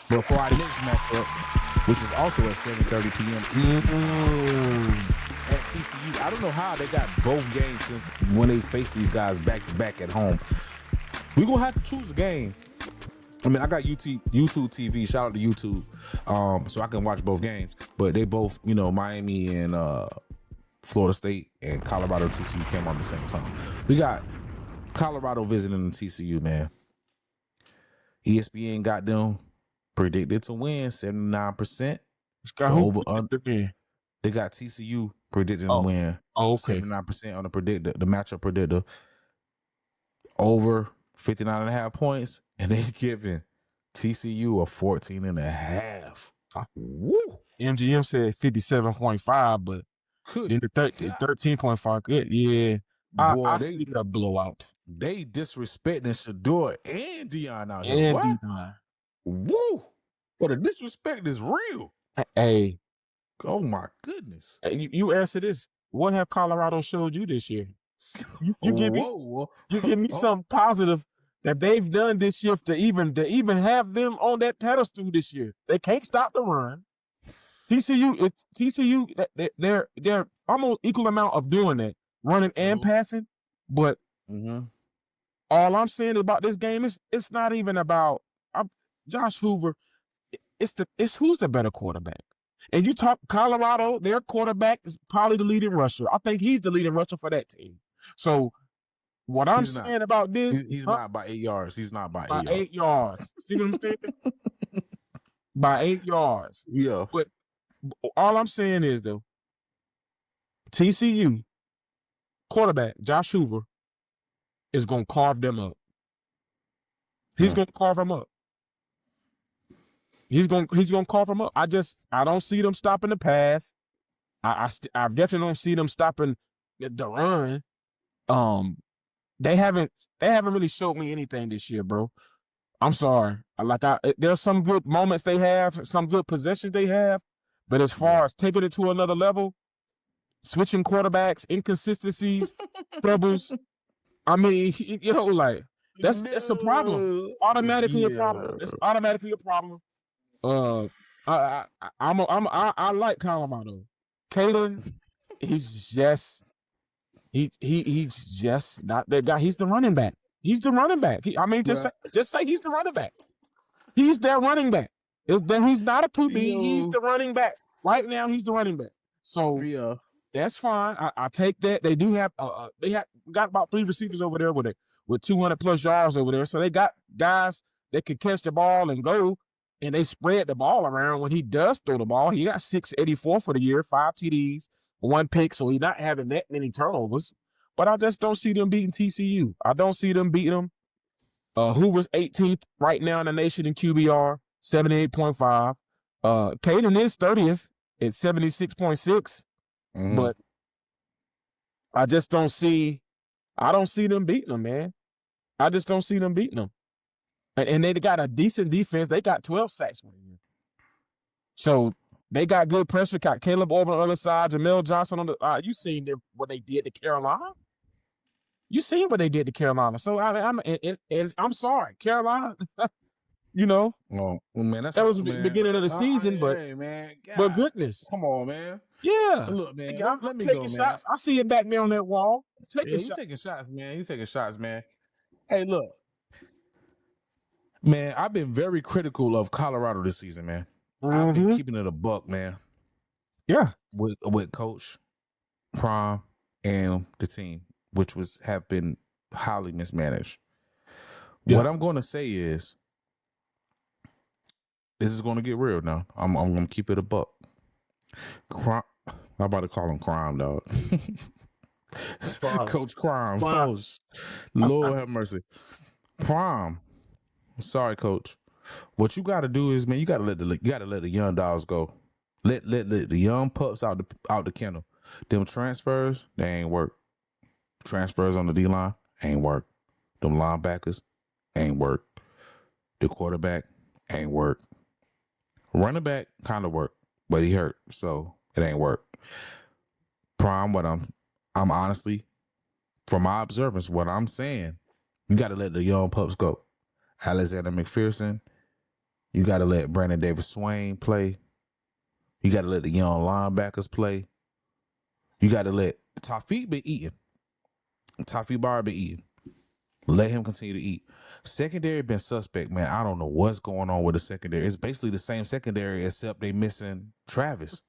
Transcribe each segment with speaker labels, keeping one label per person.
Speaker 1: But for our next matchup, which is also at 7:30 p.m. At TCU, I don't know how they got both games since when they faced these guys back to back at home. We're gonna have to choose a game. I mean, I got YouTube TV. Shout out to YouTube, so I can watch both games. But they both, Miami and Florida State and Colorado TCU came on the same time. We got Colorado visiting the TCU, man. ESPN got them predicted to win 79%. Over under. They got TCU predicted to win 79% on the predictor, the matchup predictor. Over 59.5 points, and they giving TCU a 14.5.
Speaker 2: Woo! MGM said 57.5, but then the 13.5. Good, yeah. Boy, I see a blowout.
Speaker 1: They disrespecting Shador and Deion out
Speaker 2: here. And Deion.
Speaker 1: Woo! But the disrespect is real.
Speaker 2: Hey.
Speaker 1: Oh my goodness.
Speaker 2: Hey, you answer this. What have Colorado showed you this year? You give me something positive that they've done this year to even have them on that pedestal this year. They can't stop the run. TCU, they're almost equal amount of doing that, running and passing. But all I'm saying about this game is it's not even about Josh Hoover. It's who's the better quarterback. And you talk Colorado, their quarterback is probably the leading rusher. I think he's the leading rusher for that team. So what I'm saying about this,
Speaker 1: he's not by 8 yards. He's not by
Speaker 2: 8 yards. See what I'm saying? By 8 yards.
Speaker 1: Yeah.
Speaker 2: But all I'm saying is though, TCU quarterback Josh Hoover is gonna carve them up. He's gonna carve them up. He's gonna carve them up. I don't see them stopping the pass. I definitely don't see them stopping the run. They haven't really showed me anything this year, bro. I'm sorry. There's some good moments they have, some good possessions they have, but as far as taking it to another level, switching quarterbacks, inconsistencies, troubles. I mean, that's a problem. Automatically a problem. It's automatically a problem. I like Colorado. Kalen, he's just not that guy. He's the running back. He's the running back. Just say he's the running back. He's their running back. He's not a 2B. He's the running back. Right now, he's the running back. So that's fine. I take that. They do have got about 3 receivers over there with 200 plus yards over there. So they got guys that can catch the ball and go. And they spread the ball around when he does throw the ball. He got 684 for the year, 5 TDs, 1 pick, so he's not having that many turnovers. But I just don't see them beating TCU. I don't see them beating them. Hoover's 18th right now in the nation in QBR, 78.5. Caden is 30th at 76.6. But I just don't see them beating them, man. I just don't see them beating them. And they got a decent defense. They got 12 sacks one year. So they got good pressure. Got Caleb Orban on the other side, Jamel Johnson on the you seen what they did to Carolina? You seen what they did to Carolina. So I'm sorry, Carolina,
Speaker 1: Oh, well, man,
Speaker 2: that was the beginning of the season, but goodness.
Speaker 1: Come on, man.
Speaker 2: Yeah.
Speaker 1: Look, man,
Speaker 2: let me taking shots. I see it back there on that wall.
Speaker 1: He's taking shots, man. He's taking shots, man. Hey, look. Man, I've been very critical of Colorado this season, man. I've been keeping it a buck, man.
Speaker 2: Yeah.
Speaker 1: With Coach Prime and the team, which have been highly mismanaged. Yeah. What I'm going to say is, this is going to get real now. I'm going to keep it a buck. I'm about to call him Crime, dog. Coach Crime. Oh, Lord have mercy. Prime. Sorry, Coach. What you got to do is, man, you got to let the young dogs go. Let the young pups out the kennel. Them transfers, they ain't work. Transfers on the D-line ain't work. Them linebackers ain't work. The quarterback ain't work. Running back kind of work, but he hurt, so it ain't work. Prime, what I'm honestly, from my observance, what I'm saying, you got to let the young pups go. Alexander McPherson, You got to let Brandon Davis Swain play. You got to let the young linebackers play. You got to let Taufeeq be eating. Taufeeq Barr be eating. Let him continue to eat. Secondary been suspect, man. I don't know what's going on with the secondary. It's basically the same secondary except they missing Travis.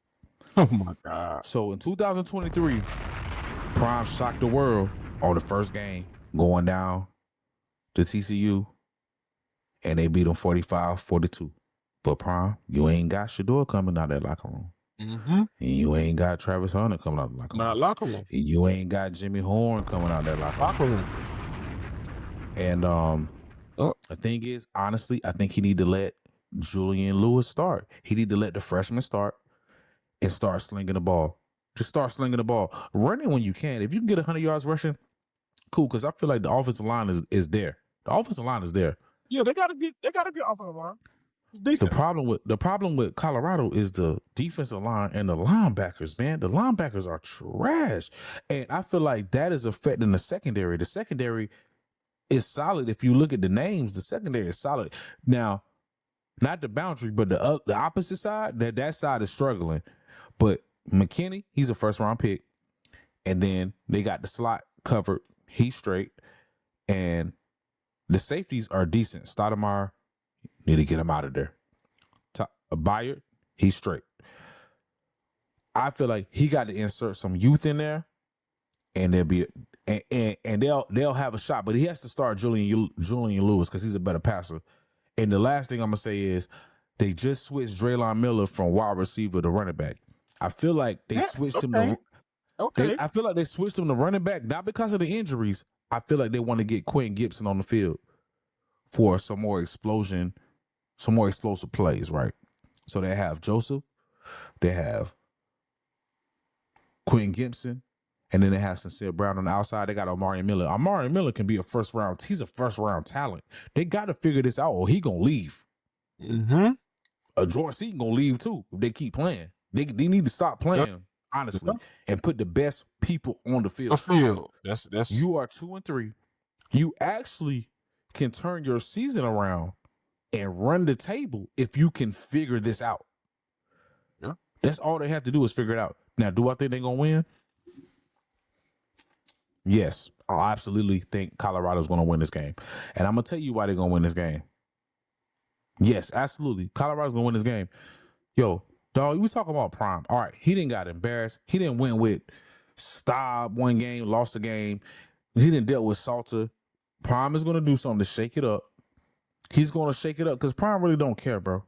Speaker 2: Oh my God.
Speaker 1: So in 2023, Prime shocked the world on the first game going down to TCU, and they beat them 45-42. But Prime, you ain't got Shador coming out of that locker room.
Speaker 2: Mm-hmm.
Speaker 1: And you ain't got Travis Hunter coming out of the locker room.
Speaker 2: Not locker room.
Speaker 1: And you ain't got Jimmy Horn coming out of that locker room. And the thing is, honestly, I think he need to let Julian Lewis start. He need to let the freshman start and start slinging the ball. Just start slinging the ball. Run it when you can. If you can get 100 yards rushing, cool. Because I feel like the offensive line is there. The offensive line is there.
Speaker 2: Yeah, they gotta get offensive line. It's decent.
Speaker 1: The problem with Colorado is the defensive line and the linebackers, man. The linebackers are trash. And I feel like that is affecting the secondary. The secondary is solid. If you look at the names, the secondary is solid. Now, not the boundary, but the opposite side, that side is struggling. But McKinney, he's a first-round pick. And then they got the slot covered. He's straight. And the safeties are decent. Stoudemire, need to get him out of there. Bayard, he's straight. I feel like he got to insert some youth in there, and they'll be and they'll have a shot. But he has to start Julian Lewis because he's a better passer. And the last thing I'm gonna say is they just switched Draylon Miller from wide receiver to running back. I feel like they switched him to.
Speaker 2: Okay.
Speaker 1: I feel like they switched him to running back not because of the injuries. I feel like they want to get Quentin Gibson on the field for some more explosive plays, right? So they have Joseph, they have Quentin Gibson, and then they have Sincere Brown on the outside. They got Amari Miller. Amari Miller can be he's a first round talent. They got to figure this out or he gonna leave.
Speaker 2: Mm-hmm.
Speaker 1: George Seaton gonna leave too if they keep playing. They need to stop playing, honestly, and put the best people on the field.
Speaker 2: That's
Speaker 1: You are 2-3. You actually can turn your season around and run the table if you can figure this out.
Speaker 2: Yeah.
Speaker 1: That's all they have to do is figure it out. Now, do I think they're going to win? Yes. I absolutely think Colorado's going to win this game. And I'm going to tell you why they're going to win this game. Yes, absolutely. Colorado's going to win this game. Yo, dog, we talking about Prime. All right, he didn't got embarrassed. He didn't win with Staub one game, lost a game. He didn't deal with Salter. Prime is going to do something to shake it up. He's going to shake it up because Prime really don't care, bro.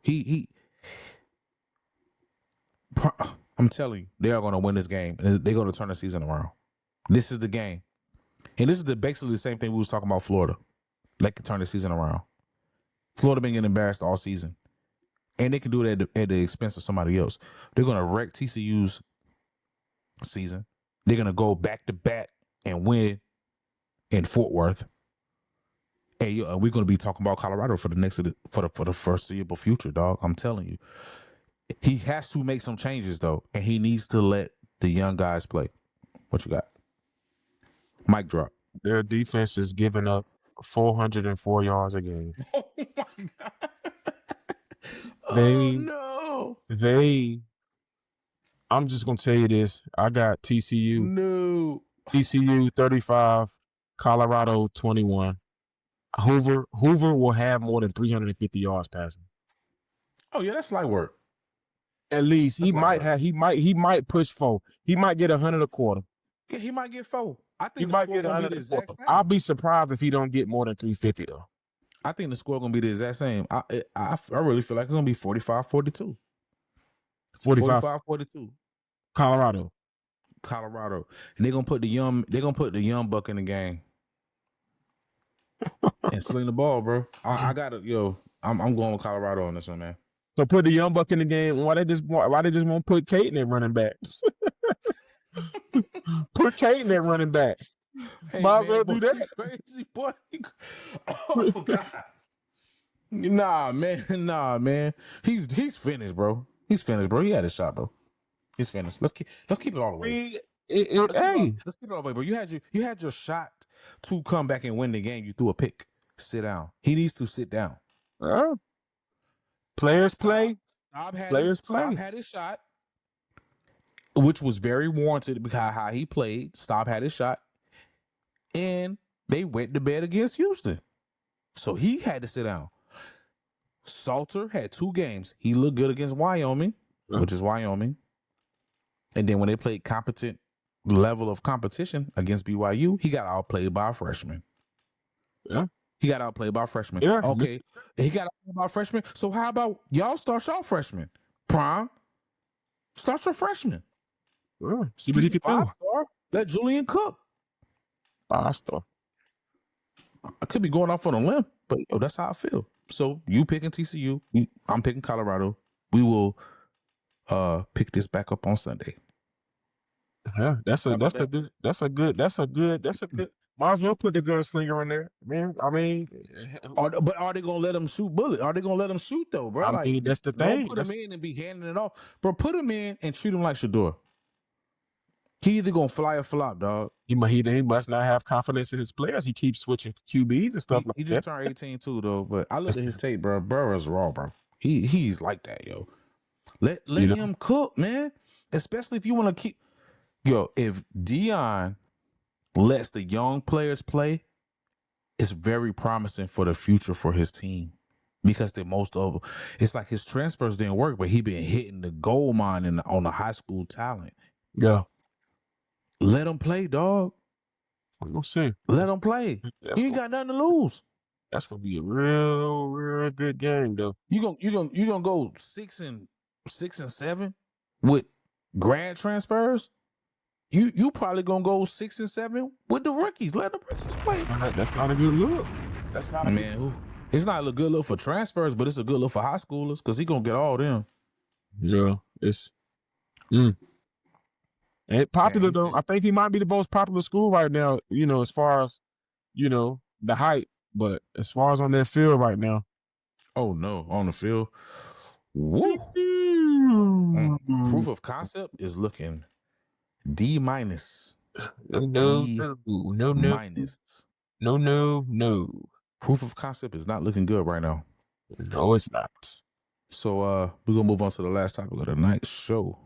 Speaker 1: I'm telling you, they are going to win this game, and they're going to turn the season around. This is the game. And this is basically the same thing we was talking about Florida. They can turn the season around. Florida been getting embarrassed all season. And they can do it at the expense of somebody else. They're going to wreck TCU's season. They're going to go back-to-back and win in Fort Worth. And we're going to be talking about Colorado for the foreseeable future, dog. I'm telling you. He has to make some changes, though, and he needs to let the young guys play. What you got? Mic drop.
Speaker 2: Their defense is giving up 404 yards a game.
Speaker 1: Oh, my God.
Speaker 2: I'm just going to tell you this. I got TCU.
Speaker 1: No.
Speaker 2: TCU 35, Colorado 21. Hoover will have more than 350 yards passing.
Speaker 1: Oh, yeah, that's light work.
Speaker 2: At least he might push 4. He might get 100 a quarter.
Speaker 1: Yeah, he might get 4. I think
Speaker 2: he might get 100 a quarter. I'll be surprised if he don't get more than 350 though.
Speaker 1: I think the score gonna be the exact same. I really feel like it's gonna be 45-42. 45-42.
Speaker 2: Colorado.
Speaker 1: And they're gonna put the young buck in the game. And sling the ball, bro. I gotta I'm going with Colorado on this one, man.
Speaker 2: So put the young buck in the game. Why they just won't put Kate in there running back? Put Kate in there running back.
Speaker 1: Hey,
Speaker 2: Might well do that.
Speaker 1: Crazy boy. Oh God. Nah, man. He's finished, bro. He's finished, bro. He had his shot, bro. He's finished. Let's keep it all the way. Let's keep it all the way, bro. You had your shot to come back and win the game. You threw a pick. Sit down. He needs to sit down.
Speaker 2: Players play.
Speaker 1: Staub
Speaker 2: Players
Speaker 1: had his shot, which was very warranted because how he played. Staub had his shot, and they went to bed against Houston, so he had to sit down. Salter had 2 games. He looked good against Wyoming, which is Wyoming, and then when they played competent level of competition against BYU, he got outplayed by a freshman.
Speaker 2: Yeah.
Speaker 1: He got outplayed by freshmen.
Speaker 2: Yeah.
Speaker 1: Okay. He got outplayed by freshmen. So how about y'all start y'all freshmen? Prime, start your freshman.
Speaker 2: Yeah. See what he can do.
Speaker 1: Let Julian cook.
Speaker 2: 5-star.
Speaker 1: I could be going off on a limb, but that's how I feel. So you picking TCU. I'm picking Colorado. We will pick this back up on Sunday.
Speaker 2: Yeah, that's a good. Might as well put the gunslinger in there, man. I mean,
Speaker 1: but are they gonna let him shoot bullets? Are they gonna let him shoot though, bro?
Speaker 2: I mean, that's the thing.
Speaker 1: Don't put him in and be handing it off, bro. Put him in and shoot him like Shador. He either gonna fly or flop, dog.
Speaker 2: He must not have confidence in his players. He keeps switching QBs and stuff like that.
Speaker 1: He just turned 18 too, though. But I looked at his tape, bro. Bro is raw, bro. He's like that, yo. Let him cook, man. Especially if you want to keep. Yo, if Deion lets the young players play, it's very promising for the future for his team. Because it's like his transfers didn't work, but he been hitting the gold mine on the high school talent.
Speaker 2: Yeah.
Speaker 1: Let him play, dog.
Speaker 2: We'll see.
Speaker 1: Let him play. He ain't got nothing to lose.
Speaker 2: That's gonna be a real good game, though.
Speaker 1: You gonna go 6 and 7 with grad transfers? You probably gonna go 6 and 7 with the rookies. Let the rookies play.
Speaker 2: That's not a good look. That's not a
Speaker 1: man. It's not a good look for transfers, but it's a good look for high schoolers because he gonna get all them.
Speaker 2: Yeah, it's and popular though. I think he might be the most popular school right now. You know, as far as the hype, but as far as on that field right now.
Speaker 1: Oh no, on the field. Woo. Proof of concept is looking D-.
Speaker 2: No.
Speaker 1: Proof of concept is not looking good right now.
Speaker 2: No, it's not.
Speaker 1: So we're gonna move on to the last topic of the night show.